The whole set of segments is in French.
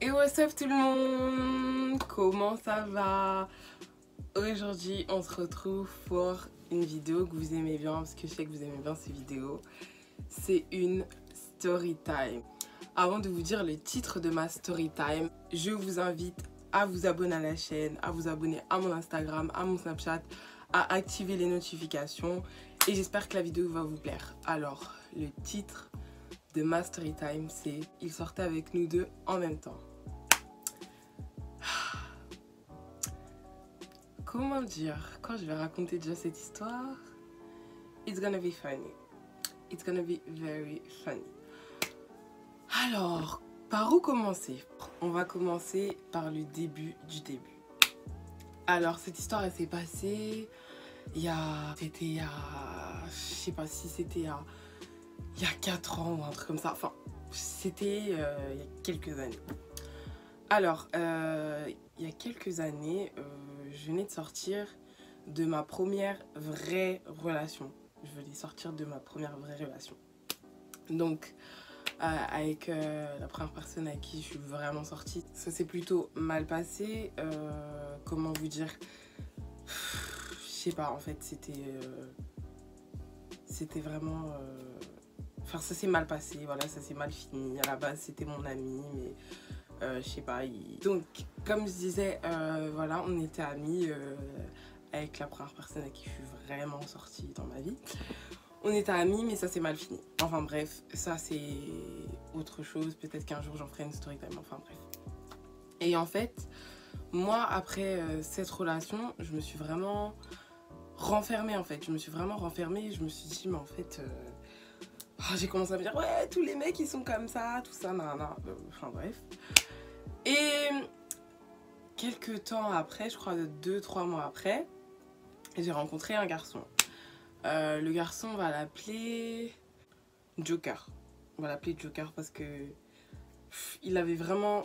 Et what's up tout le monde? Comment ça va? Aujourd'hui on se retrouve pour une vidéo que vous aimez bien, parce que je sais que vous aimez bien ces vidéos. C'est une story time. Avant de vous dire le titre de ma story time, je vous invite à vous abonner à la chaîne, à vous abonner à mon Instagram, à mon Snapchat, à activer les notifications et j'espère que la vidéo va vous plaire. Alors, le titre de ma story time, c'est « Il sortait avec nous deux en même temps ». Comment dire, quand je vais raconter déjà cette histoire, it's gonna be funny. It's gonna be very funny. Alors, par où commencer? On va commencer par le début du début. Alors, cette histoire, elle s'est passée je sais pas si c'était il y a 4 ans ou un truc comme ça. Enfin, c'était il y a quelques années. Alors, il y a quelques années, je venais de sortir de ma première vraie relation. Je venais sortir de ma première vraie relation. Donc, avec la première personne avec qui je suis vraiment sortie, ça s'est plutôt mal passé. Comment vous dire? Je sais pas, en fait, c'était vraiment... Enfin, ça s'est mal passé, voilà, ça s'est mal fini. À la base, c'était mon ami, mais je sais pas. Donc, comme je disais, voilà, on était amis avec la première personne avec qui je suis vraiment sortie dans ma vie. On était amis, mais ça s'est mal fini. Enfin bref, ça c'est autre chose. Peut-être qu'un jour j'en ferai une story time, enfin bref. Et en fait, moi, après cette relation, je me suis vraiment renfermée en fait. Je me suis vraiment renfermée et je me suis dit, mais en fait... j'ai commencé à me dire, ouais, tous les mecs ils sont comme ça, tout ça, nanana. Enfin bref. Et quelques temps après, je crois 2-3 mois après, j'ai rencontré un garçon. Le garçon, on va l'appeler Joker. On va l'appeler Joker parce que il avait vraiment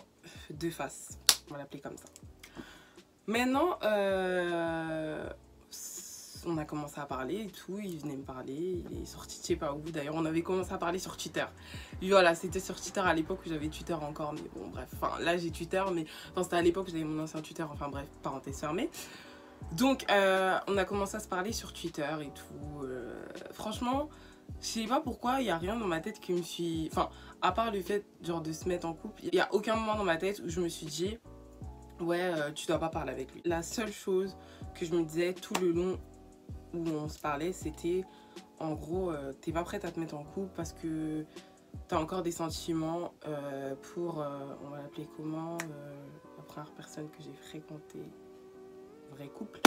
deux faces. On va l'appeler comme ça. Maintenant, on a commencé à parler et tout. Il venait me parler. Il est sorti de je sais pas où. D'ailleurs, on avait commencé à parler sur Twitter. Et voilà, c'était sur Twitter à l'époque où j'avais Twitter encore. Mais bon, bref. Enfin, là, j'ai Twitter. Mais enfin, c'était à l'époque où j'avais mon ancien Twitter. Enfin, bref, parenthèse fermée. Donc, on a commencé à se parler sur Twitter et tout. Franchement, je sais pas pourquoi, il n'y a rien dans ma tête qui me suis... Enfin, à part le fait genre de se mettre en couple, il n'y a aucun moment dans ma tête où je me suis dit ouais, tu dois pas parler avec lui. La seule chose que je me disais tout le long où on se parlait, c'était en gros, t'es pas prête à te mettre en couple parce que t'as encore des sentiments pour, on va l'appeler comment, la première personne que j'ai fréquentée, vrai couple,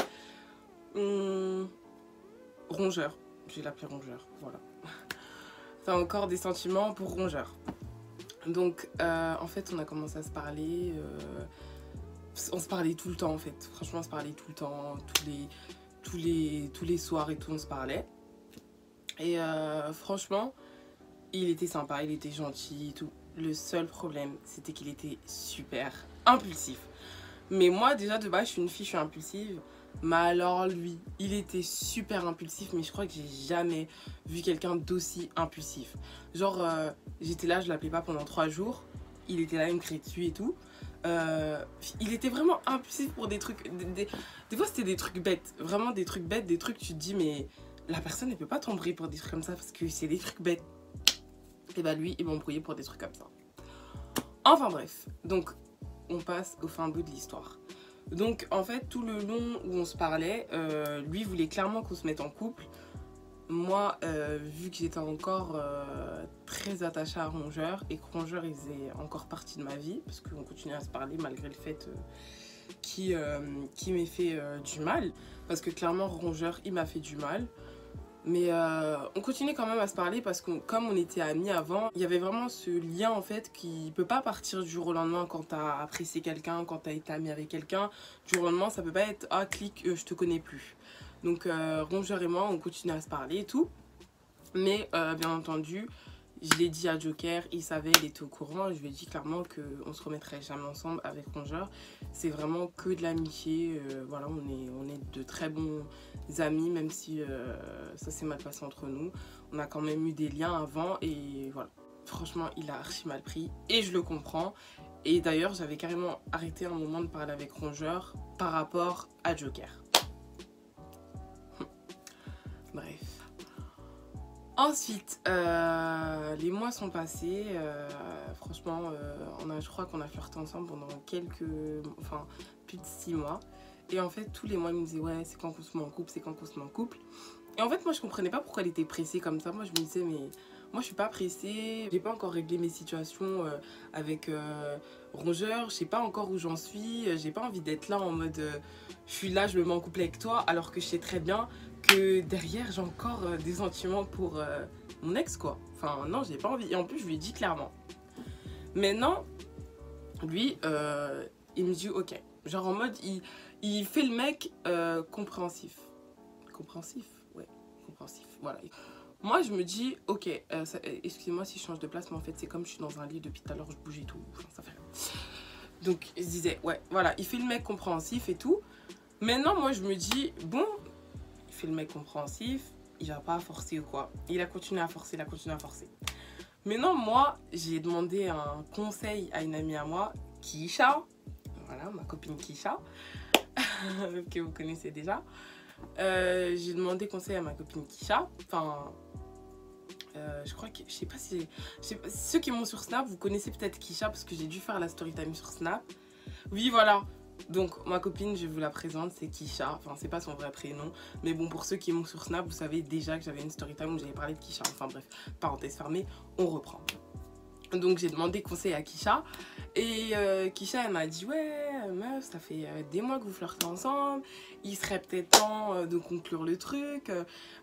rongeur, je vais l'appeler rongeur, voilà. T'as encore des sentiments pour rongeur. Donc en fait on a commencé à se parler, on se parlait tout le temps en fait, franchement on se parlait tout le temps, tous les soirs et tout on se parlait. Et franchement il était sympa, il était gentil et tout. Le seul problème c'était qu'il était super impulsif. Mais moi déjà de base je suis une fille, je suis impulsive. Mais alors lui, il était super impulsif, mais je crois que j'ai jamais vu quelqu'un d'aussi impulsif. Genre, j'étais là, je l'appelais pas pendant 3 jours. Il était là, il me criait dessus et tout. Il était vraiment impulsif pour des trucs... Des fois, c'était des trucs bêtes. Vraiment des trucs bêtes, des trucs tu te dis, mais la personne, elle peut pas t'embrouiller pour des trucs comme ça parce que c'est des trucs bêtes. Et bah lui, il m'embrouillait pour des trucs comme ça. Enfin bref, donc on passe au fin bout de l'histoire. Donc en fait tout le long où on se parlait, lui voulait clairement qu'on se mette en couple. Moi vu que j'étais encore très attachée à Rongeur et que Rongeur il faisait encore partie de ma vie, parce qu'on continuait à se parler malgré le fait qu'il m'ait fait du mal, parce que clairement Rongeur il m'a fait du mal. Mais on continuait quand même à se parler parce que comme on était amis avant, il y avait vraiment ce lien en fait qui peut pas partir du jour au lendemain quand t'as apprécié quelqu'un, quand t'as été ami avec quelqu'un. Du jour au lendemain ça peut pas être ah clic je te connais plus. Donc Rongeur et moi on continuait à se parler et tout. Mais bien entendu je l'ai dit à Joker, il savait, il était au courant. Je lui ai dit clairement qu'on se remettrait jamais ensemble avec Rongeur. C'est vraiment que de l'amitié. Voilà, on est de très bons amis, même si ça s'est mal passé entre nous. On a quand même eu des liens avant et voilà. Franchement, il a archi mal pris et je le comprends. Et d'ailleurs, j'avais carrément arrêté un moment de parler avec Rongeur par rapport à Joker. Bref. Ensuite, les mois sont passés. Franchement, je crois qu'on a flirté ensemble pendant plus de 6 mois. Et en fait, tous les mois, il me disait, ouais, c'est quand qu'on se met en couple, c'est quand qu'on se met en couple. Et en fait, moi, je comprenais pas pourquoi elle était pressée comme ça. Moi, je me disais, mais moi, je suis pas pressée. J'ai pas encore réglé mes situations avec Rongeur. Je sais pas encore où j'en suis. J'ai pas envie d'être là en mode, je suis là, je me mets en couple avec toi, alors que je sais très bien que derrière, j'ai encore des sentiments pour mon ex, quoi. Enfin, non, j'ai pas envie. Et en plus, je lui ai dit clairement. Maintenant, lui, il me dit, ok. Genre en mode, il fait le mec compréhensif. Compréhensif? Ouais, compréhensif. Voilà. Moi, je me dis, ok, excusez-moi si je change de place, mais en fait, c'est comme je suis dans un lit depuis tout à l'heure, je bouge et tout. Enfin, ça fait rien. Donc, je disais, ouais, voilà, il fait le mec compréhensif et tout. Maintenant, moi, je me dis, bon, il fait le mec compréhensif, il va pas forcer ou quoi. Il a continué à forcer, il a continué à forcer. Maintenant, moi, j'ai demandé un conseil à une amie à moi, Kisha. Voilà, ma copine Kisha, que vous connaissez déjà. J'ai demandé conseil à ma copine Kisha. Enfin, je crois que, je sais pas si ceux qui m'ont sur Snap, vous connaissez peut-être Kisha parce que j'ai dû faire la story time sur Snap. Oui, voilà. Donc, ma copine, je vous la présente, c'est Kisha. Enfin, c'est pas son vrai prénom. Mais bon, pour ceux qui m'ont sur Snap, vous savez déjà que j'avais une story time où j'avais parlé de Kisha. Enfin bref, parenthèse fermée, on reprend. Donc j'ai demandé conseil à Kisha et Kisha elle m'a dit ouais meuf, ça fait des mois que vous flirtez ensemble, il serait peut-être temps de conclure le truc,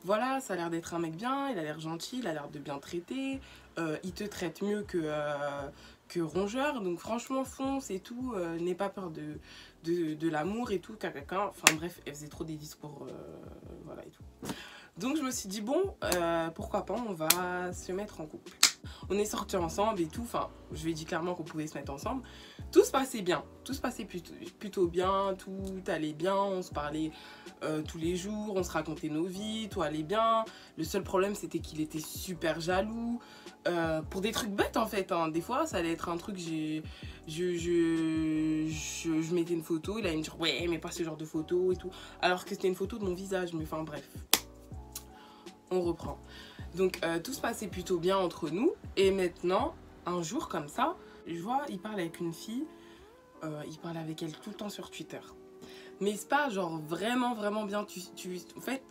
voilà, ça a l'air d'être un mec bien, il a l'air gentil, il a l'air de bien traiter, il te traite mieux que Rongeur, donc franchement fonce et tout, n'aie pas peur de l'amour et tout, enfin bref, elle faisait trop des discours, voilà et tout. Donc je me suis dit bon, pourquoi pas, on va se mettre en couple. On est sortis ensemble et tout, enfin je lui ai dit clairement qu'on pouvait se mettre ensemble. Tout se passait bien, tout se passait plutôt bien, tout allait bien, on se parlait tous les jours, on se racontait nos vies, tout allait bien. Le seul problème c'était qu'il était super jaloux, pour des trucs bêtes en fait, hein. Des fois ça allait être un truc, je mettais une photo, il allait me dire ouais mais pas ce genre de photo et tout, alors que c'était une photo de mon visage, mais enfin bref. On reprend. Donc tout se passait plutôt bien entre nous. Et maintenant, un jour comme ça, je vois, il parle avec une fille. Il parle avec elle tout le temps sur Twitter. Mais c'est pas genre vraiment bien. En fait,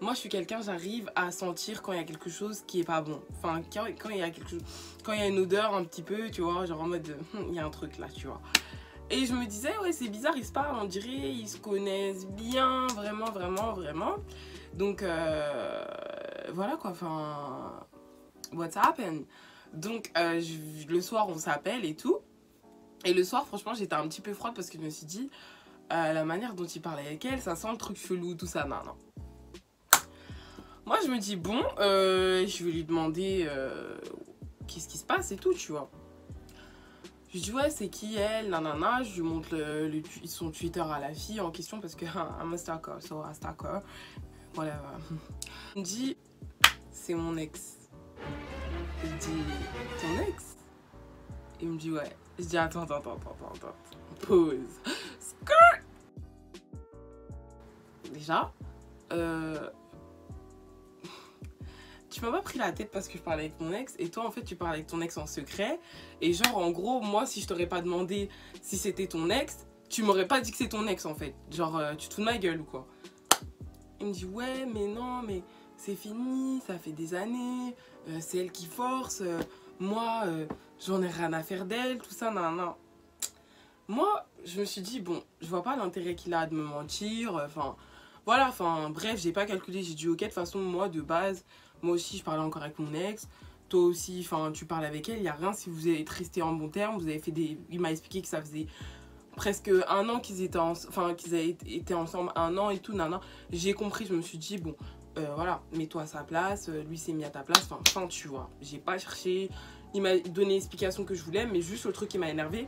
moi je suis quelqu'un, j'arrive à sentir quand il y a quelque chose qui est pas bon. Enfin, quand il y a quelque chose, quand il y a une odeur un petit peu, tu vois, genre en mode, il y a un truc là, tu vois. Et je me disais, ouais, c'est bizarre, ils se parlent, on dirait, ils se connaissent bien, vraiment. Donc, voilà quoi, enfin, what's happened? Donc, le soir, on s'appelle et tout. Et le soir, franchement, j'étais un petit peu froide parce que je me suis dit, la manière dont il parlait avec elle, ça sent le truc chelou, tout ça, non. Moi, je me dis, bon, je vais lui demander qu'est-ce qui se passe et tout, tu vois. Je lui dis ouais c'est qui elle, nanana, je lui montre son Twitter à la fille en question parce que I'm a stalker, so a stalker, voilà. Il me dit c'est mon ex. Je dis ton ex? Il me dit ouais. Je dis attends, pause. Skirt. Déjà, tu m'as pas pris la tête parce que je parlais avec mon ex et toi en fait tu parles avec ton ex en secret et genre en gros moi si je t'aurais pas demandé si c'était ton ex tu m'aurais pas dit que c'est ton ex en fait, genre tu te fous de ma gueule ou quoi. Il me dit ouais mais non mais c'est fini, ça fait des années, c'est elle qui force, moi j'en ai rien à faire d'elle, tout ça, non. Moi je me suis dit bon je vois pas l'intérêt qu'il a de me mentir, enfin voilà, enfin bref j'ai pas calculé, j'ai dit ok de toute façon moi de base moi aussi je parlais encore avec mon ex, toi aussi enfin tu parles avec elle, il y a rien, si vous êtes restés en bon terme, vous avez fait des, il m'a expliqué que ça faisait presque un an qu'ils étaient qu'ils avaient été ensemble, un an et tout, nana. J'ai compris, je me suis dit bon voilà, mets-toi à sa place, lui s'est mis à ta place, enfin tu vois, j'ai pas cherché, il m'a donné l'explication que je voulais, mais juste le truc qui m'a énervé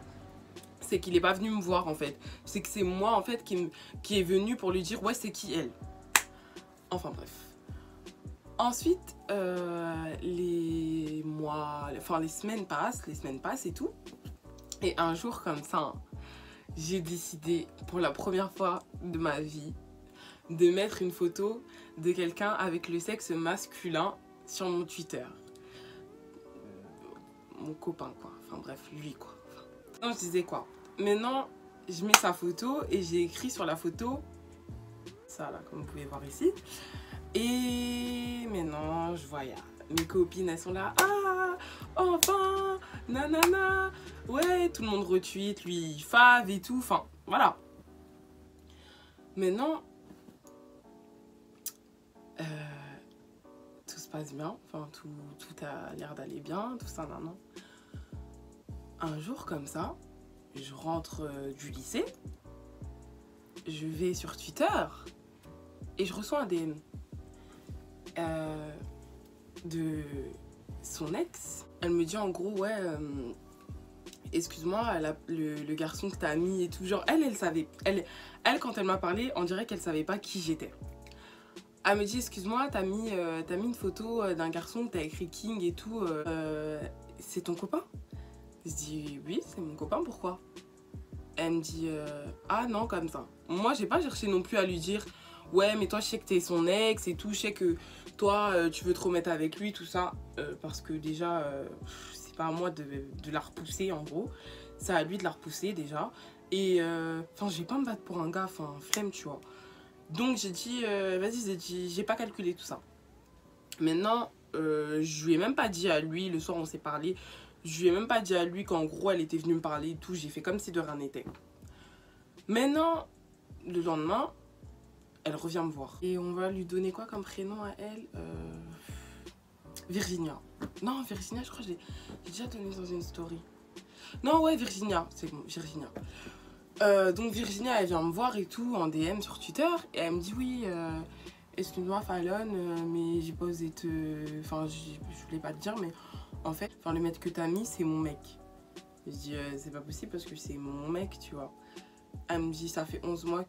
c'est qu'il est pas venu me voir en fait, c'est que c'est moi en fait qui est venu pour lui dire ouais c'est qui elle, enfin bref. Ensuite, les semaines passent et tout. Et un jour comme ça, hein, j'ai décidé pour la première fois de ma vie de mettre une photo de quelqu'un avec le sexe masculin sur mon Twitter. Mon copain quoi, enfin bref, lui quoi. Non, je disais quoi. Maintenant, je mets sa photo et j'ai écrit sur la photo, ça là, comme vous pouvez voir ici. Et maintenant, je vois, mes copines, elles sont là. Ah, enfin, nanana. Ouais, tout le monde retweet, lui, fave et tout. Enfin, voilà. Maintenant, tout se passe bien. Enfin, tout a l'air d'aller bien, tout ça, non. Un jour comme ça, je rentre du lycée. Je vais sur Twitter et je reçois un DM de son ex. Elle me dit en gros, ouais, excuse-moi, le garçon que t'as mis et tout. Genre, elle savait. Elle, quand elle m'a parlé, on dirait qu'elle savait pas qui j'étais. Elle me dit, excuse-moi, t'as mis une photo d'un garçon que t'as écrit King et tout. C'est ton copain? Je dis, oui, c'est mon copain, pourquoi? Elle me dit, ah non, comme ça. Moi, j'ai pas cherché non plus à lui dire, ouais, mais toi, je sais que t'es son ex et tout. Je sais que toi, tu veux te remettre avec lui, tout ça. Parce que déjà, c'est pas à moi de la repousser, en gros. C'est à lui de la repousser, déjà. Et, enfin, je vais pas me battre pour un gars, enfin, flemme, tu vois. Donc, j'ai dit, vas-y, j'ai pas calculé tout ça. Maintenant, je lui ai même pas dit à lui, le soir, on s'est parlé. Je lui ai même pas dit à lui qu'en gros, elle était venue me parler et tout. J'ai fait comme si de rien n'était. Maintenant, le lendemain, elle revient me voir. Et on va lui donner quoi comme prénom à elle? Virginia. Non, Virginia, je crois que j'ai déjà donné dans une story. Non, ouais, Virginia. C'est bon, Virginia. Donc Virginia, elle vient me voir et tout en DM sur Twitter. Et elle me dit, oui, excuse-moi, Fallon, mais j'ai pas osé te... Enfin, je voulais pas te dire, mais en fait, le mec que t'as mis, c'est mon mec. Je dis, c'est pas possible parce que c'est mon mec, tu vois. Elle me dit, ça fait 11 mois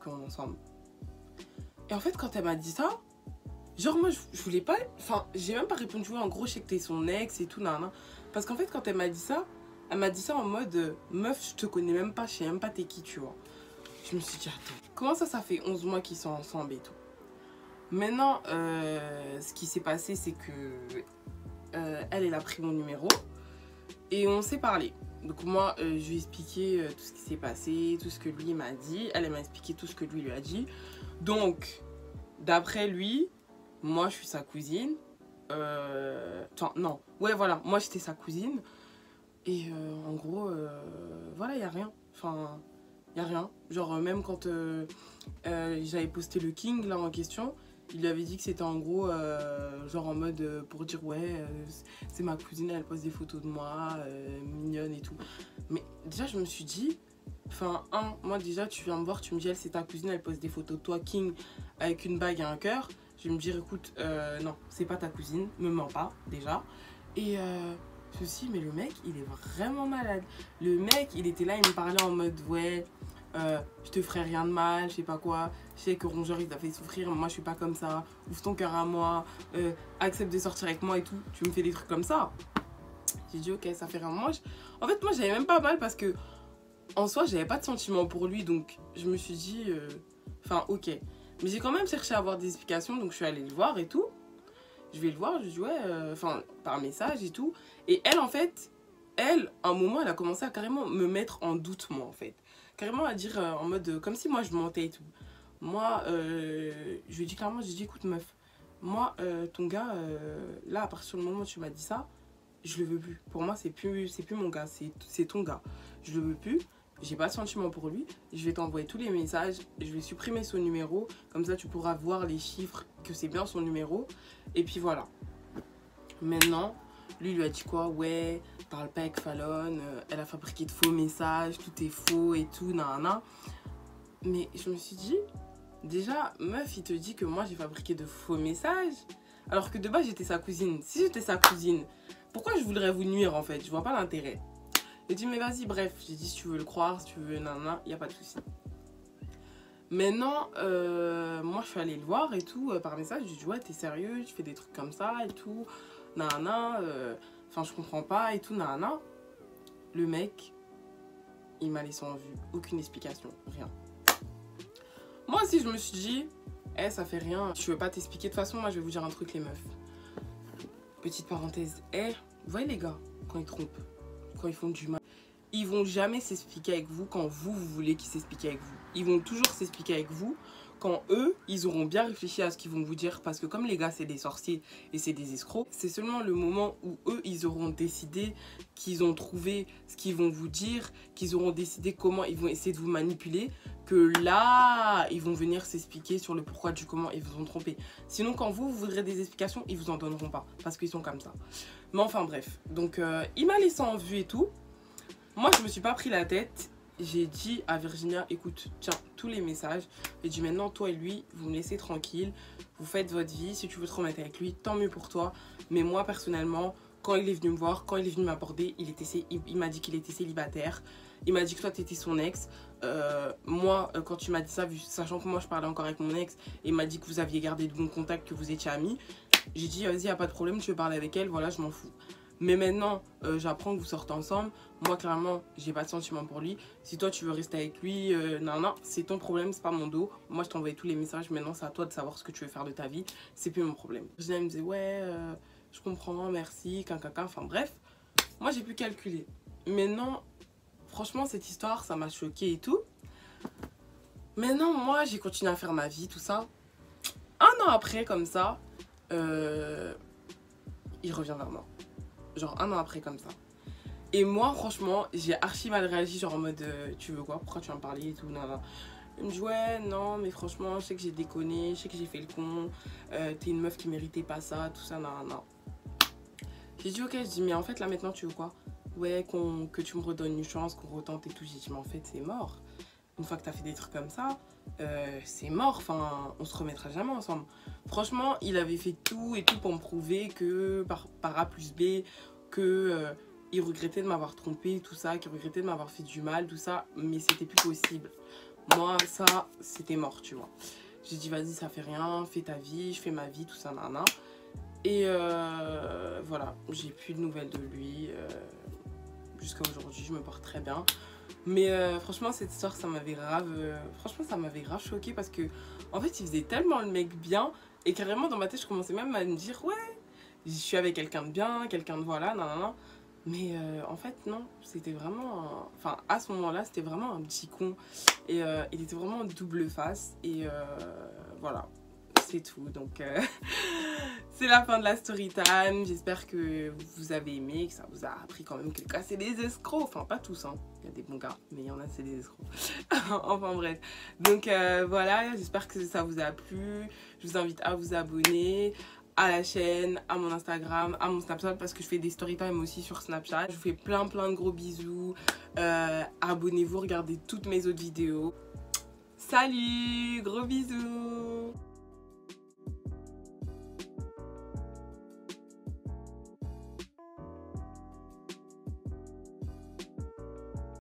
qu'on est ensemble. Et en fait, quand elle m'a dit ça, genre moi, je voulais pas... Enfin, j'ai même pas répondu, en gros, je sais que t'es son ex et tout, nan. Parce qu'en fait, quand elle m'a dit ça en mode, meuf, je te connais même pas, je sais même pas t'es qui, tu vois. Je me suis dit, attends, comment ça fait 11 mois qu'ils sont ensemble et tout. Maintenant, ce qui s'est passé, c'est que elle a pris mon numéro et on s'est parlé. Donc moi, je lui ai expliqué tout ce qui s'est passé, tout ce que lui m'a dit. Elle m'a expliqué tout ce que lui a dit. Donc, d'après lui, moi, je suis sa cousine. Enfin, non. Ouais, voilà. Moi, j'étais sa cousine. Et en gros, voilà, il n'y a rien. Enfin, il n'y a rien. Genre, même quand j'avais posté le King, là, en question, il lui avait dit que c'était en gros, genre en mode pour dire, ouais, c'est ma cousine, elle poste des photos de moi, mignonne et tout. Mais déjà, je me suis dit, enfin, moi déjà, tu viens me voir, tu me dis, elle, c'est ta cousine, elle poste des photos de toi, King, avec une bague et un cœur. Je vais me dire, écoute, non, c'est pas ta cousine, me mens pas, déjà. Et je me suis dit, mais le mec, il est vraiment malade. Le mec, il était là, il me parlait en mode, ouais, je te ferai rien de mal, je sais pas quoi. Je sais que Rongeur, il t'a fait souffrir, mais moi, je suis pas comme ça. Ouvre ton cœur à moi, accepte de sortir avec moi et tout. Tu me fais des trucs comme ça. J'ai dit, ok, ça fait rien. En fait, moi, j'avais même pas mal parce que, en soi, j'avais pas de sentiments pour lui. Donc, je me suis dit, enfin, ok. Mais j'ai quand même cherché à avoir des explications, donc je suis allée le voir et tout. Je vais le voir, je lui dis ouais, enfin, par message et tout. Et elle, en fait, à un moment, elle a commencé à carrément me mettre en doute, moi, en fait. Carrément à dire en mode, comme si moi, je mentais et tout. Moi, je lui ai dit clairement, j'ai dit, écoute, meuf, moi, ton gars, là, à partir du moment où tu m'as dit ça, je le veux plus. Pour moi, c'est plus mon gars, c'est ton gars. Je le veux plus. J'ai pas de sentiment pour lui. Je vais t'envoyer tous les messages. Je vais supprimer son numéro. Comme ça, tu pourras voir les chiffres que c'est bien son numéro. Et puis voilà. Maintenant, lui a dit quoi? Ouais, parle pas avec Fallon. Elle a fabriqué de faux messages. Tout est faux et tout. Nan. Mais je me suis dit, déjà, meuf, il te dit que moi, j'ai fabriqué de faux messages. Alors que de base, j'étais sa cousine. Si j'étais sa cousine, pourquoi je voudrais vous nuire en fait? Je vois pas l'intérêt. J'ai dit, mais vas-y, bref. J'ai dit, si tu veux le croire, si tu veux, nanana, il n'y a pas de souci. Maintenant, moi, je suis allée le voir et tout, par message. J'ai dit, ouais, t'es sérieux, tu fais des trucs comme ça et tout, nanana, enfin, je comprends pas et tout, nanana. Le mec, il m'a laissé en vue. Aucune explication, rien. Moi aussi, je me suis dit, eh, ça fait rien. Je veux pas t'expliquer. De toute façon, moi, je vais vous dire un truc, les meufs. Petite parenthèse. Eh, vous voyez les gars, quand ils trompent, quand ils font du mal, ils vont jamais s'expliquer avec vous quand vous voulez qu'ils s'expliquent avec vous. Ils vont toujours s'expliquer avec vous quand eux, ils auront bien réfléchi à ce qu'ils vont vous dire. Parce que comme les gars, c'est des sorciers et c'est des escrocs, c'est seulement le moment où eux, ils auront décidé, qu'ils ont trouvé ce qu'ils vont vous dire, qu'ils auront décidé comment ils vont essayer de vous manipuler, que là, ils vont venir s'expliquer sur le pourquoi du comment ils vous ont trompé. Sinon, quand vous voudrez des explications, ils vous en donneront pas. Parce qu'ils sont comme ça. Mais enfin, bref. Donc, il m'a laissé en vue et tout. Moi, je me suis pas pris la tête. J'ai dit à Virginia, écoute, tiens, tous les messages. J'ai dit maintenant, toi et lui, vous me laissez tranquille. Vous faites votre vie. Si tu veux te remettre avec lui, tant mieux pour toi. Mais moi, personnellement, quand il est venu me voir, quand il est venu m'aborder, il m'a dit qu'il était célibataire. Il m'a dit que toi, tu étais son ex. Moi, quand tu m'as dit ça, sachant que moi, je parlais encore avec mon ex, et il m'a dit que vous aviez gardé de bons contacts, que vous étiez amis. J'ai dit, vas-y, y a pas de problème, je veux parler avec elle, voilà, je m'en fous. Mais maintenant, j'apprends que vous sortez ensemble. Moi, clairement, j'ai pas de sentiment pour lui. Si toi, tu veux rester avec lui, non, c'est ton problème, c'est pas mon dos. Moi, je t'ai envoyé tous les messages. Maintenant, c'est à toi de savoir ce que tu veux faire de ta vie. C'est plus mon problème. Virginia me disait, ouais, je comprends, merci, enfin bref. Moi, j'ai pu calculer. Maintenant, franchement, cette histoire, ça m'a choquée et tout. Maintenant, moi, j'ai continué à faire ma vie, tout ça. Un an après, comme ça, il revient vers moi. Genre un an après comme ça. Et moi franchement j'ai archi mal réagi, genre en mode tu veux quoi, pourquoi tu vas me parler et tout, nan, nan. Il me dit ouais non mais franchement je sais que j'ai déconné, je sais que j'ai fait le con, t'es une meuf qui méritait pas ça, tout ça, nan, nan. J'ai dit ok, je dis mais en fait là maintenant tu veux quoi, ouais que tu me redonnes une chance, qu'on retente et tout. J'ai dit mais en fait c'est mort. Une fois que t'as fait des trucs comme ça, c'est mort, enfin on se remettra jamais ensemble. Franchement il avait fait tout et tout pour me prouver que par A plus B, que il regrettait de m'avoir trompé, tout ça, qu'il regrettait de m'avoir fait du mal, tout ça, mais c'était plus possible. Moi ça c'était mort, tu vois. J'ai dit vas-y ça fait rien, fais ta vie, je fais ma vie, tout ça, nana. Et voilà, j'ai plus de nouvelles de lui. Jusqu'à aujourd'hui je me porte très bien. Mais franchement cette histoire ça m'avait grave choquée parce que en fait il faisait tellement le mec bien et carrément dans ma tête je commençais même à me dire ouais je suis avec quelqu'un de bien, quelqu'un de voilà, nan. Mais en fait non, c'était vraiment enfin à ce moment là c'était vraiment un petit con et il était vraiment double face et voilà c'est tout. Donc c'est la fin de la story time. J'espère que vous avez aimé, que ça vous a appris quand même que c'est des escrocs. Enfin, pas tous, hein. Il y a des bons gars, mais il y en a, c'est des escrocs. Enfin, bref. Donc, voilà. J'espère que ça vous a plu. Je vous invite à vous abonner à la chaîne, à mon Instagram, à mon Snapchat parce que je fais des story time aussi sur Snapchat. Je vous fais plein de gros bisous. Abonnez-vous, regardez toutes mes autres vidéos. Salut, gros bisous.